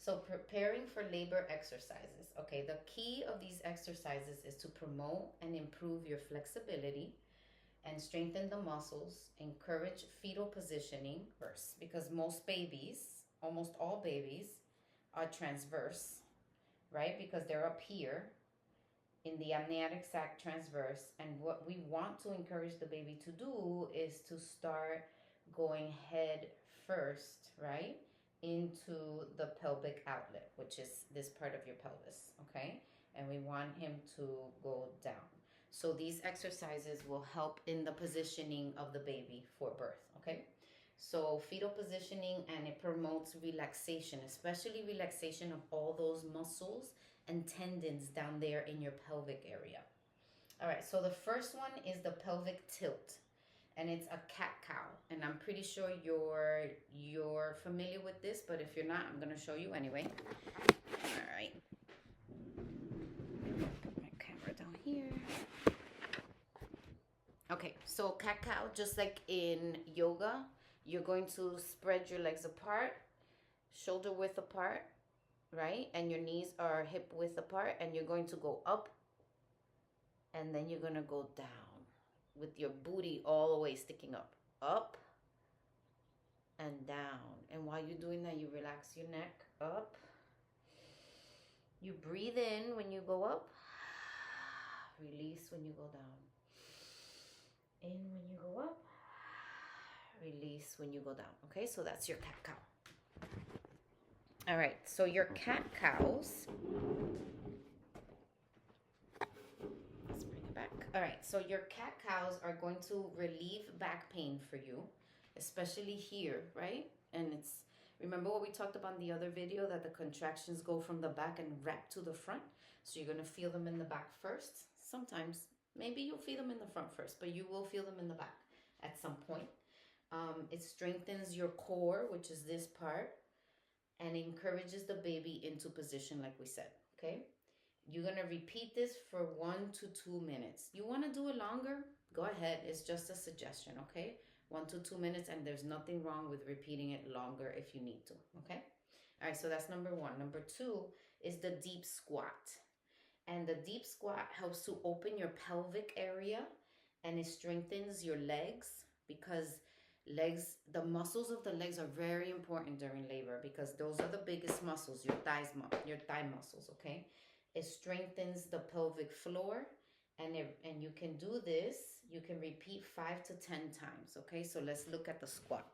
So preparing for labor exercises. Okay, the key of these exercises is to promote and improve your flexibility and strengthen the muscles, encourage fetal positioning first, because most babies, almost all babies, are transverse, right? Because they're up here in the amniotic sac transverse. And what we want to encourage the baby to do is to start going head first, right? Into the pelvic outlet, which is this part of your pelvis, okay? And we want him to go down. So these exercises will help in the positioning of the baby for birth, okay? So fetal positioning, and it promotes relaxation, especially relaxation of all those muscles and tendons down there in your pelvic area. All right, so the first one is the pelvic tilt, and it's a cat cow. And I'm pretty sure you're familiar with this, but if you're not, I'm gonna show you anyway. All right. Put my camera down here. Okay, so cat cow, just like in yoga, you're going to spread your legs apart, shoulder width apart, right? And your knees are hip width apart, and you're going to go up, and then you're gonna go down with your booty all the way sticking up and down. And while you're doing that, you relax your neck up. You breathe in when you go up, release when you go down. In when you go up, release when you go down. Okay, so that's your cat cow. All right, so your cat cows. Let's bring it back. All right, so your cat cows are going to relieve back pain for you, especially here, right? And it's, remember what we talked about in the other video, that the contractions go from the back and wrap to the front. So you're gonna feel them in the back first. Sometimes, maybe you'll feel them in the front first, but you will feel them in the back at some point. It strengthens your core, which is this part, and encourages the baby into position, like we said, okay? You're gonna repeat this for 1 to 2 minutes. You wanna do it longer? Go ahead, it's just a suggestion, okay? 1 to 2 minutes, and there's nothing wrong with repeating it longer if you need to, okay? All right, so that's number one. Number two is the deep squat. And the deep squat helps to open your pelvic area, and it strengthens your legs, because the muscles of the legs are very important during labor, because those are the biggest muscles, your thigh muscles, okay? It strengthens the pelvic floor, and you can do this. You can repeat 5 to 10 times, okay? So let's look at the squat.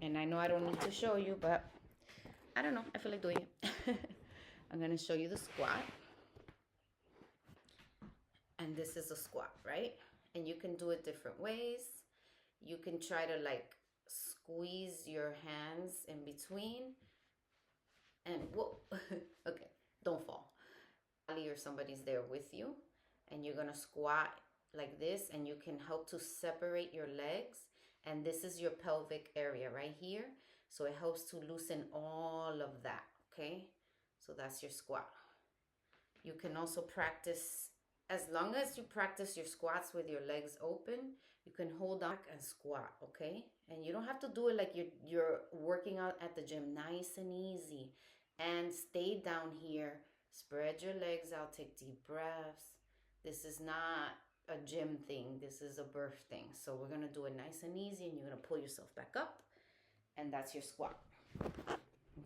And I know I don't need to show you, but I don't know, I feel like doing it. I'm gonna show you the squat. And this is a squat, right? And you can do it different ways. You can try to like squeeze your hands in between, and whoa, okay, don't fall. Or somebody's there with you, and you're gonna squat like this, and you can help to separate your legs. And this is your pelvic area right here. So it helps to loosen all of that, okay? So that's your squat. You can also practice, as long as you practice your squats with your legs open, you can hold on and squat, okay? And you don't have to do it like you're working out at the gym. Nice and easy. And stay down here. Spread your legs out. Take deep breaths. This is not a gym thing. This is a birth thing. So we're going to do it nice and easy, and you're going to pull yourself back up. And that's your squat.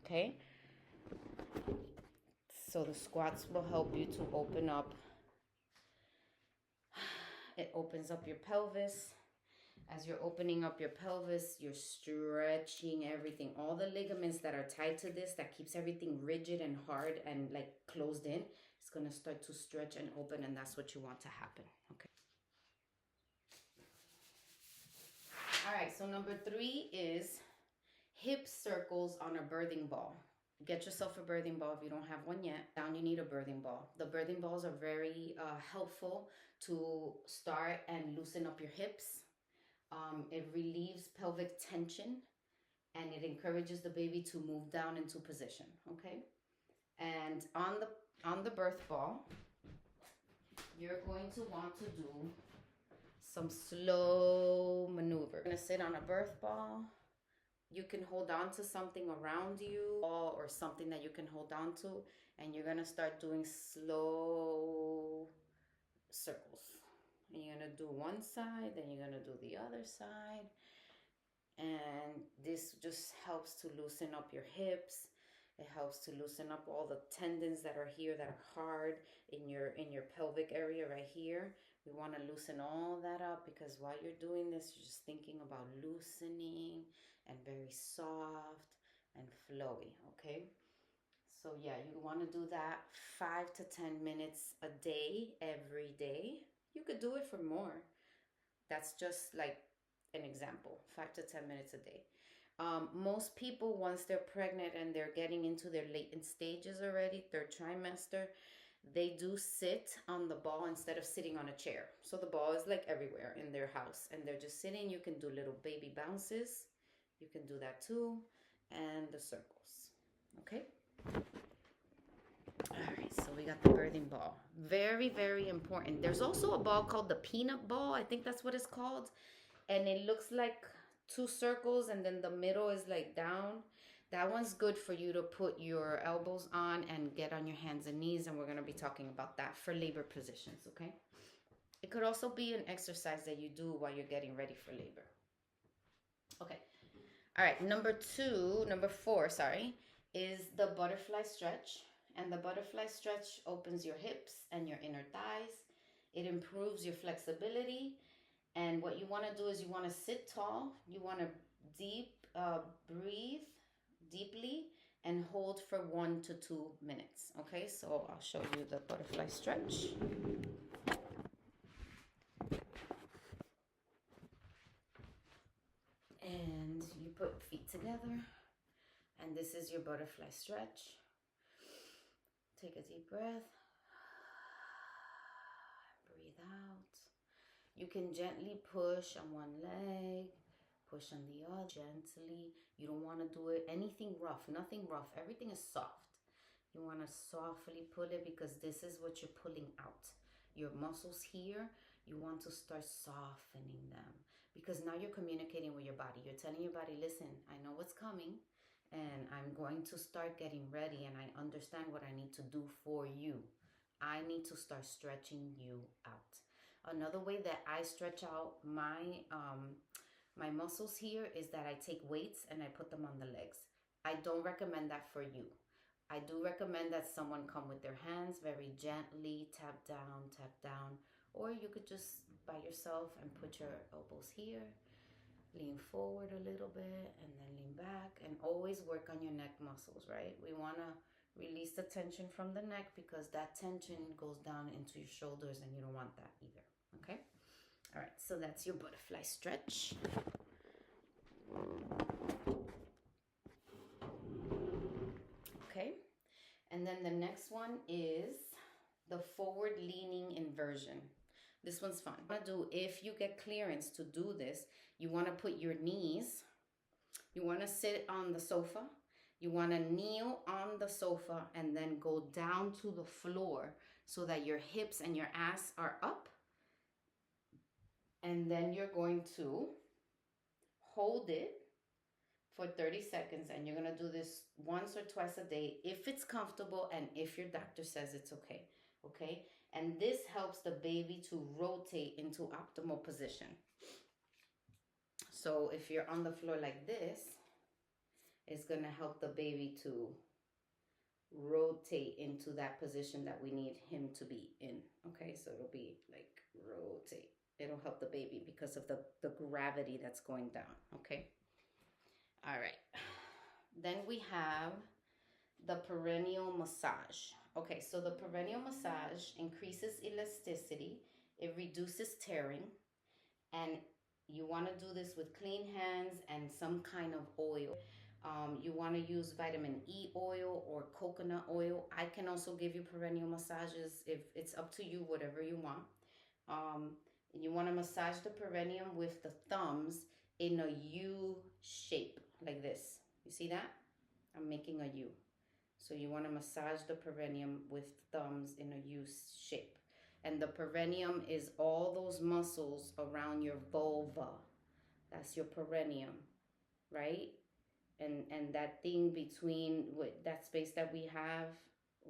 Okay? So the squats will help you to open up. It opens up your pelvis. As you're opening up your pelvis, you're stretching everything. All the ligaments that are tied to this, that keeps everything rigid and hard and like closed in, it's going to start to stretch and open, and that's what you want to happen. Okay. All right, so number 3 is hip circles on a birthing ball. Get yourself a birthing ball if you don't have one yet. Down, you need a birthing ball. The birthing balls are very helpful to start and loosen up your hips. It relieves pelvic tension, and it encourages the baby to move down into position, okay? And on the birth ball, you're going to want to do some slow maneuver. You're gonna sit on a birth ball. you can hold on to something around you or something that you can hold on to, and you're gonna start doing slow circles. And you're gonna do one side, then you're gonna do the other side. And this just helps to loosen up your hips. It helps to loosen up all the tendons that are here that are hard in your pelvic area right here. We want to loosen all that up because while you're doing this, you're just thinking about loosening and very soft and flowy, okay? So yeah, you want to do that 5 to 10 minutes a day, every day. You could do it for more. That's just like an example, 5 to 10 minutes a day. Most people, once they're pregnant and they're getting into their latent stages already, third trimester, they do sit on the ball instead of sitting on a chair. So the ball is like everywhere in their house and they're just sitting. You can do little baby bounces. You can do that too. And the circles. Okay? All right, so we got the birthing ball. Very, very important. There's also a ball called the peanut ball. I think that's what it's called. And it looks like two circles and then the middle is like down. That one's good for you to put your elbows on and get on your hands and knees. And we're going to be talking about that for labor positions, okay? It could also be an exercise that you do while you're getting ready for labor. Okay. All right, number four, is the butterfly stretch. And the butterfly stretch opens your hips and your inner thighs. It improves your flexibility. And what you want to do is you want to sit tall. You want to breathe deeply and hold for 1 to 2 minutes. Okay, so I'll show you the butterfly stretch. And you put feet together. And this is your butterfly stretch. Take a deep breath. Breathe out. You can gently push on one leg, push on the other, gently. You don't want to do it anything rough, nothing rough. Everything is soft. You want to softly pull it because this is what you're pulling out. Your muscles here, you want to start softening them because now you're communicating with your body. You're telling your body, listen, I know what's coming and I'm going to start getting ready and I understand what I need to do for you. I need to start stretching you out. Another way that I stretch out my muscles here is that I take weights and I put them on the legs. I don't recommend that for you. I do recommend that someone come with their hands very gently, tap down, or you could just by yourself and put your elbows here, lean forward a little bit and then lean back, and always work on your neck muscles, right? We want to release the tension from the neck because that tension goes down into your shoulders and you don't want that either. Okay? All right, so that's your butterfly stretch. Okay, and then the next one is the forward leaning inversion. This one's fun. If you get clearance to do this, you want to put your knees, you want to sit on the sofa, you want to kneel on the sofa and then go down to the floor so that your hips and your ass are up. And then you're going to hold it for 30 seconds and you're going to do this once or twice a day if it's comfortable and if your doctor says it's okay. Okay? And this helps the baby to rotate into optimal position. So if you're on the floor like this, it's going to help the baby to rotate into that position that we need him to be in. Okay? So it'll be like rotate. It'll help the baby because of the gravity that's going down. Okay? All right. Then we have the perineal massage. Okay, so the perineal massage increases elasticity. It reduces tearing. And you want to do this with clean hands and some kind of oil. You want to use vitamin E oil or coconut oil. I can also give you perineal massages if it's up to you, whatever you want. You want to massage the perineum with the thumbs in a U shape like this. You see that? I'm making a U. So you want to massage the perineum with thumbs in a U shape. And the perineum is all those muscles around your vulva. That's your perineum, right? and that thing between that space that we have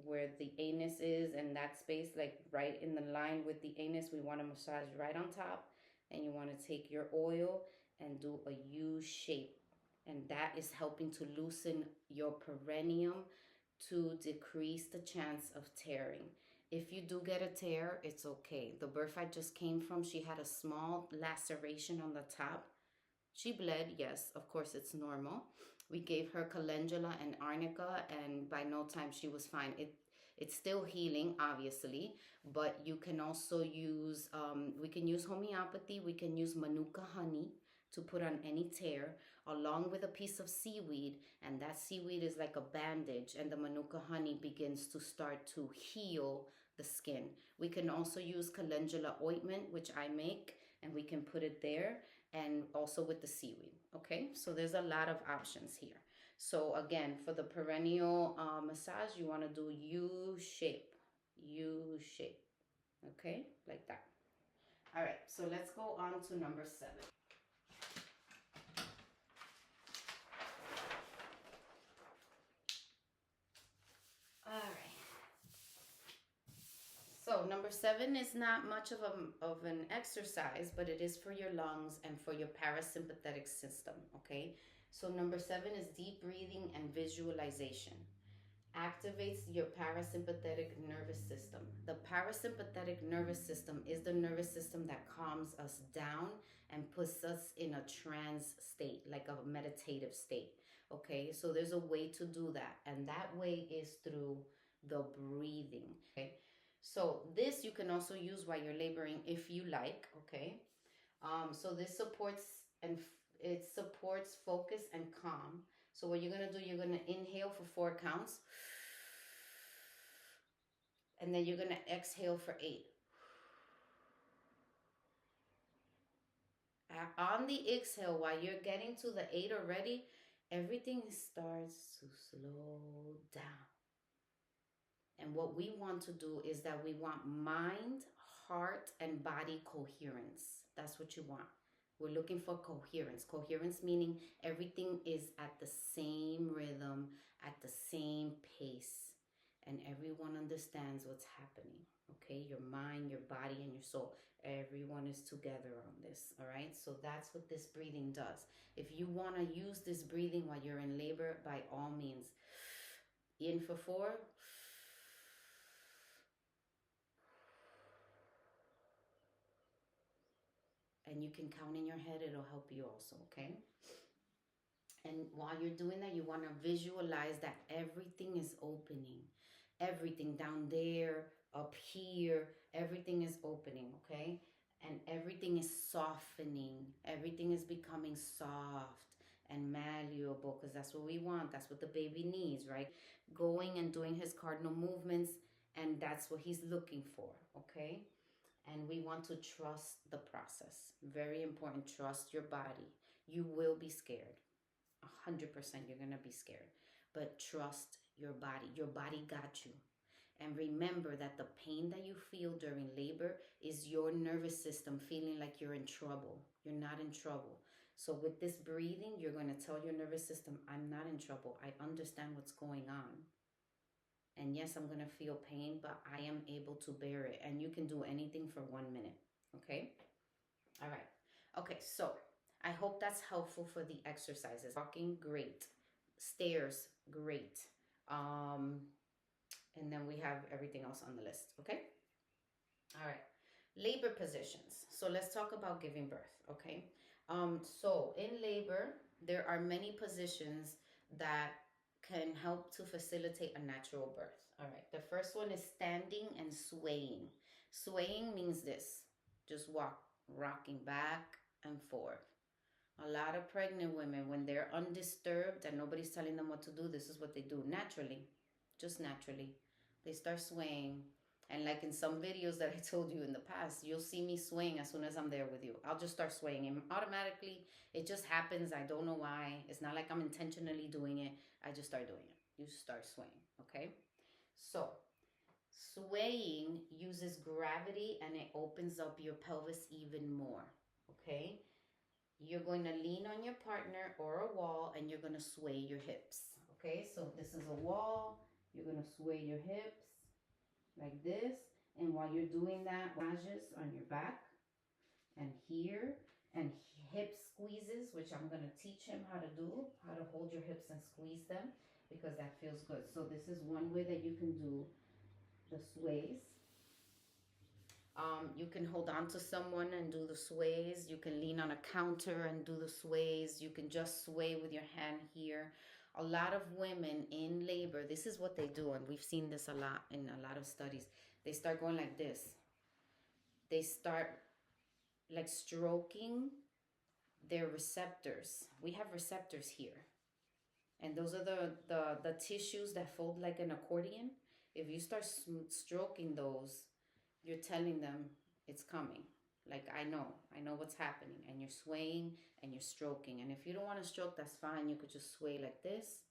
where the anus is and that space, like right in the line with the anus, we want to massage right on top. And you want to take your oil and do a U shape, and that is helping to loosen your perineum to decrease the chance of tearing. If you do get a tear, it's okay. The birth I just came from, she had a small laceration on the top. She bled, yes, of course, it's normal. We gave her calendula and arnica, and by no time she was fine. It's still healing, obviously, but you can also use, we can use homeopathy, we can use manuka honey to put on any tear, along with a piece of seaweed, and that seaweed is like a bandage, and the manuka honey begins to start to heal the skin. We can also use calendula ointment, which I make, and we can put it there, and also with the seaweed. Okay, so there's a lot of options here. So again, for the perineal massage, you want to do U shape, U shape. Okay, like that. All right, so let's go on to number 7. All right. So number 7 is not much of an exercise, but it is for your lungs and for your parasympathetic system. Okay. So number 7 is deep breathing and visualization. Activates your parasympathetic nervous system. The parasympathetic nervous system is the nervous system that calms us down and puts us in a trance state, like a meditative state. Okay, so there's a way to do that, and that way is through the breathing. Okay, so this you can also use while you're laboring if you like. Okay, so this supports and it supports focus and calm. So what you're gonna do, you're gonna inhale for 4 counts, and then you're gonna exhale for 8. On the exhale, while you're getting to the 8 already, everything starts to slow down. And what we want to do is that we want mind, heart, and body coherence. That's what you want. We're looking for coherence. Coherence meaning everything is at the same rhythm, at the same pace, and everyone understands what's happening. Okay, your mind, your body, and your soul. Everyone is together on this. All right, so that's what this breathing does. If you want to use this breathing while you're in labor, by all means, in for 4. And you can count in your head, it'll help you also, okay? And while you're doing that, you want to visualize that everything is opening. Everything down there, up here, everything is opening, okay? And everything is softening. Everything is becoming soft and malleable, because that's what we want. That's what the baby needs, right? Going and doing his cardinal movements, and that's what he's looking for, okay? And we want to trust the process. Very important. Trust your body. You will be scared. 100% you're going to be scared. But trust your body. Your body got you. And remember that the pain that you feel during labor is your nervous system feeling like you're in trouble. You're not in trouble. So with this breathing, you're going to tell your nervous system, I'm not in trouble. I understand what's going on. And yes, I'm going to feel pain, but I am able to bear it. And you can do anything for 1 minute. Okay? All right. Okay, so I hope that's helpful for the exercises. Walking, great. Stairs, great. And then we have everything else on the list. Okay? All right. Labor positions. So let's talk about giving birth. Okay? So in labor, there are many positions that can help to facilitate a natural birth. All right. The first one is standing and swaying. Swaying means this. Just rocking back and forth. A lot of pregnant women, when they're undisturbed and nobody's telling them what to do, this is what they do naturally. Just naturally. They start swaying. And like in some videos that I told you in the past, you'll see me swaying as soon as I'm there with you. I'll just start swaying. And automatically, it just happens. I don't know why. It's not like I'm intentionally doing it. I just start doing it. You start swaying, okay? So, swaying uses gravity and it opens up your pelvis even more, okay? You're going to lean on your partner or a wall and you're going to sway your hips. Okay, so this is a wall. You're going to sway your hips like this. And while you're doing that, massages on your back and here and hip squeezes, which I'm going to teach him how to do, how to hold your hips and squeeze them because that feels good. So this is one way that you can do the sways. You can hold on to someone and do the sways. You can lean on a counter and do the sways. You can just sway with your hand here. A lot of women in labor, this is what they do, and we've seen this a lot in a lot of studies. They start going like this. They start like stroking their receptors. We have receptors here. And those are the tissues that fold like an accordion. If you start stroking those, you're telling them it's coming. Like, I know what's happening. And you're swaying and you're stroking. And if you don't want to stroke, that's fine. You could just sway like this,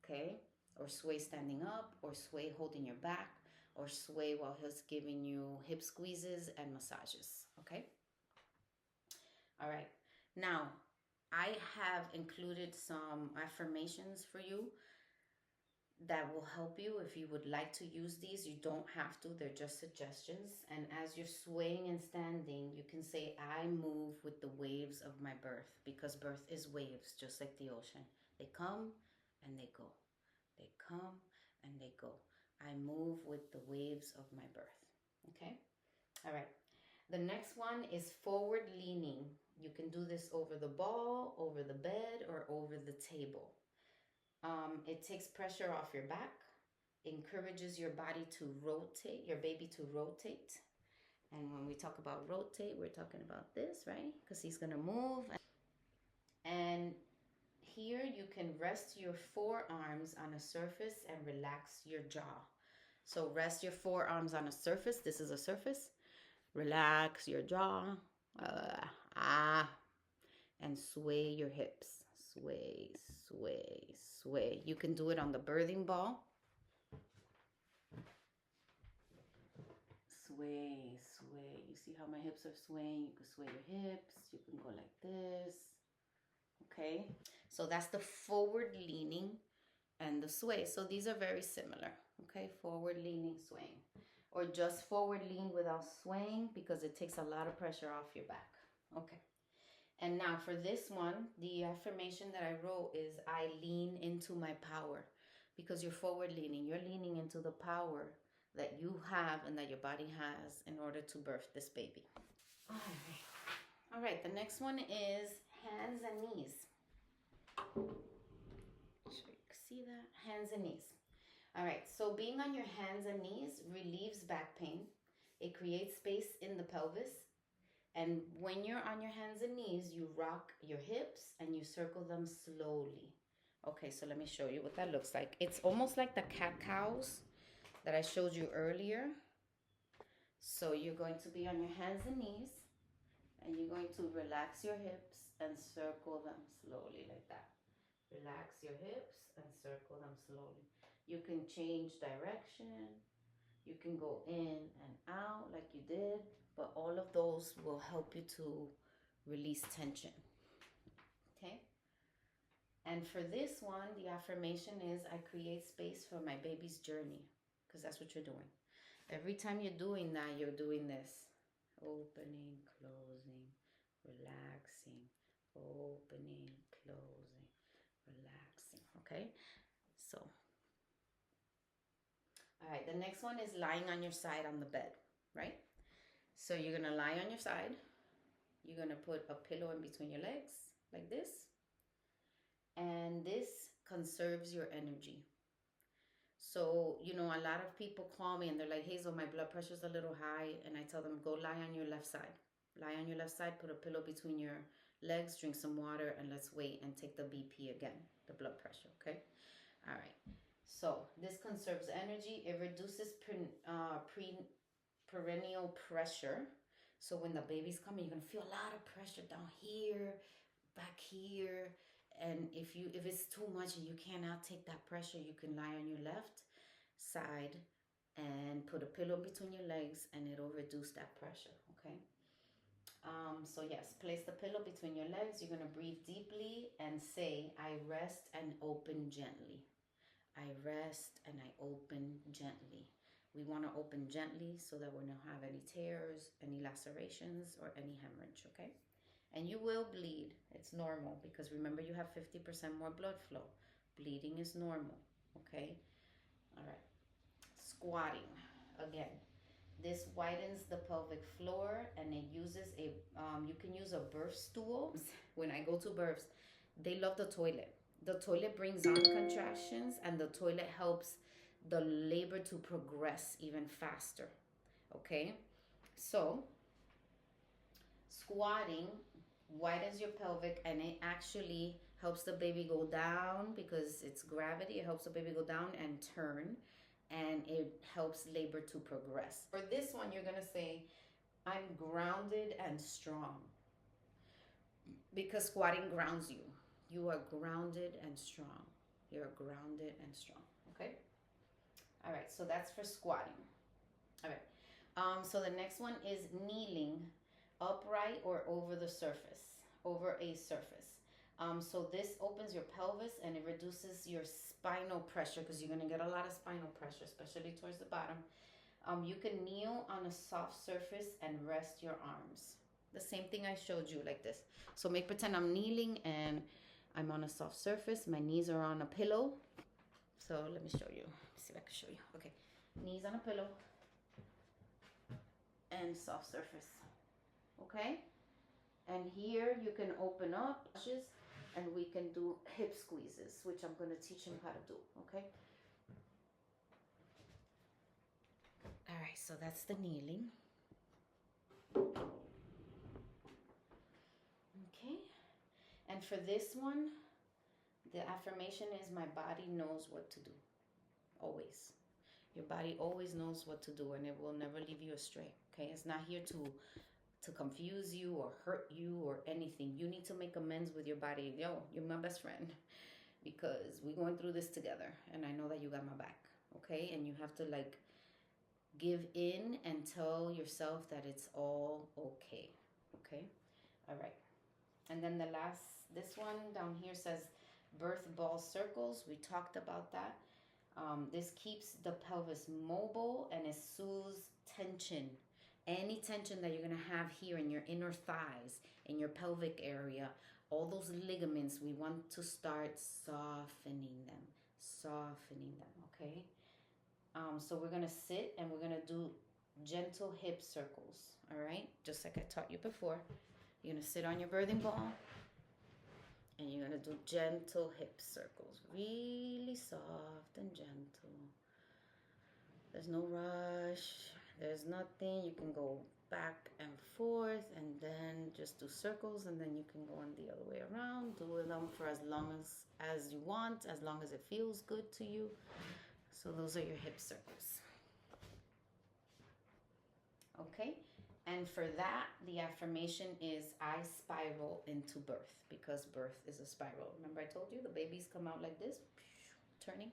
okay? Or sway standing up, or sway holding your back, or sway while he's giving you hip squeezes and massages, okay? All right. Now, I have included some affirmations for you that will help you if you would like to use these. You don't have to, they're just suggestions. And as you're swaying and standing, you can say, I move with the waves of my birth, because birth is waves, just like the ocean. They come and they go. They come and they go. I move with the waves of my birth. Okay? All right. The next one is forward leaning. You can do this over the ball, over the bed, or over the table. It takes pressure off your back, encourages your body to rotate, your baby to rotate. And when we talk about rotate, we're talking about this, right? Because he's going to move. And here you can rest your forearms on a surface and relax your jaw. So rest your forearms on a surface. This is a surface. Relax your jaw. And sway your hips. Sway, sway, sway. You can do it on the birthing ball. Sway, sway. You see how my hips are swaying? You can sway your hips. You can go like this. Okay? So that's the forward leaning and the sway. So these are very similar. Okay? Forward leaning, swaying. Or just forward lean without swaying, because it takes a lot of pressure off your back. Okay. And now for this one, the affirmation that I wrote is, I lean into my power. Because you're forward leaning. You're leaning into the power that you have and that your body has in order to birth this baby. All right. All right. The next one is hands and knees. See that? Hands and knees. All right. So being on your hands and knees relieves back pain. It creates space in the pelvis. And when you're on your hands and knees, you rock your hips and you circle them slowly. Okay, so let me show you what that looks like. It's almost like the cat-cows that I showed you earlier. So you're going to be on your hands and knees, and you're going to relax your hips and circle them slowly like that. Relax your hips and circle them slowly. You can change direction. You can go in and out like you did, but all of those will help you to release tension. Okay? And for this one, the affirmation is, I create space for my baby's journey, because that's what you're doing. Every time you're doing that, you're doing this. Opening, closing, relaxing, opening, closing, relaxing. Okay? So, all right, the next one is lying on your side on the bed, right? So you're going to lie on your side. You're going to put a pillow in between your legs like this. And this conserves your energy. So, you know, a lot of people call me and they're like, Hazel, my blood pressure's a little high. And I tell them, go lie on your left side. Lie on your left side, put a pillow between your legs, drink some water, and let's wait and take the BP again, the blood pressure, okay? All right. So this conserves energy. It reduces perineal pressure. So when the baby's coming, you're going to feel a lot of pressure down here, back here. And if it's too much and you cannot take that pressure, you can lie on your left side and put a pillow between your legs, and it'll reduce that pressure, okay? So yes, place the pillow between your legs. You're gonna breathe deeply and say, I rest and open gently. I rest and I open gently. We want to open gently so that we don't have any tears, any lacerations, or any hemorrhage, okay? And you will bleed. It's normal because remember you have 50% more blood flow. Bleeding is normal, okay? All right. Squatting again. This widens the pelvic floor and it uses you can use a birth stool. When I go to births, they love the toilet. The toilet brings on contractions and the toilet helps the labor to progress even faster. Okay? So, squatting widens your pelvic and it actually helps the baby go down because it's gravity. It helps the baby go down and turn, and it helps labor to progress. For this one, you're gonna say, I'm grounded and strong, because squatting grounds you. You are grounded and strong. You're grounded and strong. Okay? All right, so that's for squatting. All right. So the next one is kneeling upright or over the surface, over a surface. So this opens your pelvis and it reduces your spinal pressure because you're gonna get a lot of spinal pressure, especially towards the bottom. You can kneel on a soft surface and rest your arms. The same thing I showed you, like this. So make pretend I'm kneeling and I'm on a soft surface. My knees are on a pillow. So let me show you. Let's see if I can show you. Okay, knees on a pillow and soft surface. Okay, and here you can open up and we can do hip squeezes, which I'm going to teach him how to do. Okay. All right, so that's the kneeling. Okay, and for this one, the affirmation is my body knows what to do. Always. Your body always knows what to do and it will never leave you astray. Okay, it's not here to confuse you or hurt you or anything. You need to make amends with your body. Yo, you're my best friend because we're going through this together and I know that you got my back. Okay, and you have to like give in and tell yourself that it's all okay. Okay, all right. And then this one down here says birth ball circles. We talked about that. This keeps the pelvis mobile and it soothes tension. Any tension that you're going to have here in your inner thighs, in your pelvic area, all those ligaments, we want to start softening them. Softening them, okay? So we're going to sit and we're going to do gentle hip circles, all right? Just like I taught you before. You're going to sit on your birthing ball and you're going to do gentle hip circles. Really soft and gentle. There's no rush. There's nothing. You can go back and forth and then just do circles and then you can go on the other way around. Do them for as long as you want, as long as it feels good to you. So those are your hip circles. Okay? And for that, the affirmation is I spiral into birth because birth is a spiral. Remember I told you the babies come out like this, turning.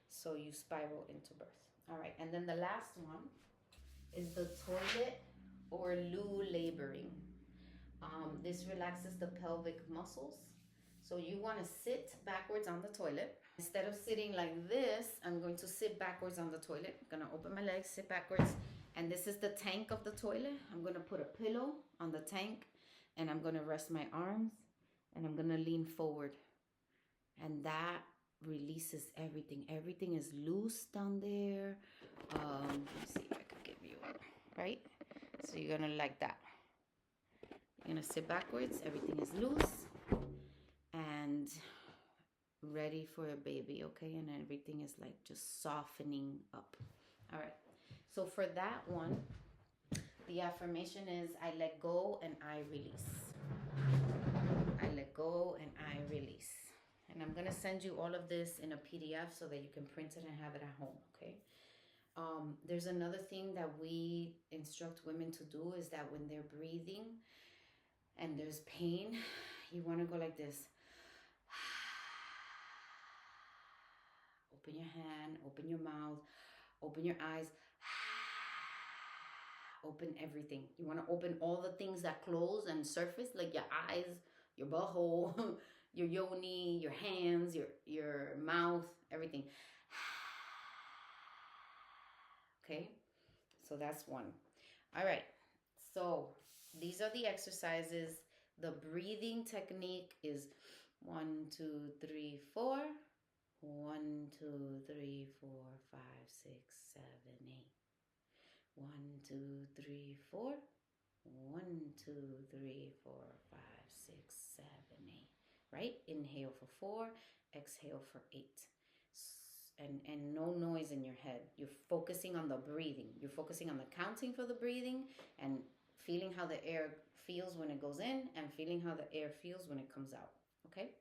So you spiral into birth. All right, and then the last one is the toilet or loo laboring. This relaxes the pelvic muscles. So you want to sit backwards on the toilet. Instead of sitting like this, I'm going to sit backwards on the toilet. I'm going to open my legs, sit backwards. And this is the tank of the toilet. I'm going to put a pillow on the tank and I'm going to rest my arms and I'm going to lean forward. And that releases everything. Everything is loose down there. Let me see if I can give you one, right? So you're going to like that. You're going to sit backwards. Everything is loose and ready for a baby, okay? And everything is like just softening up. All right. So for that one, the affirmation is I let go and I release. I let go and I release. And I'm going to send you all of this in a PDF so that you can print it and have it at home, okay? There's another thing that we instruct women to do is that when they're breathing and there's pain, you want to go like this. Open your hand, open your mouth, open your eyes. Open everything. You want to open all the things that close and surface, like your eyes, your butthole, your yoni, your hands, your mouth, everything. Okay? So that's one. All right. So these are the exercises. The breathing technique is 1, 2, 3, 4. 1, 2, 3, 4, 5, 6, 7, 8. 1, 2, 3, 4. 1, 2, 3, 4, 5, 6, 7, 8. Right? Inhale for 4, exhale for 8. And no noise in your head. You're focusing on the breathing. You're focusing on the counting for the breathing and feeling how the air feels when it goes in and feeling how the air feels when it comes out. Okay?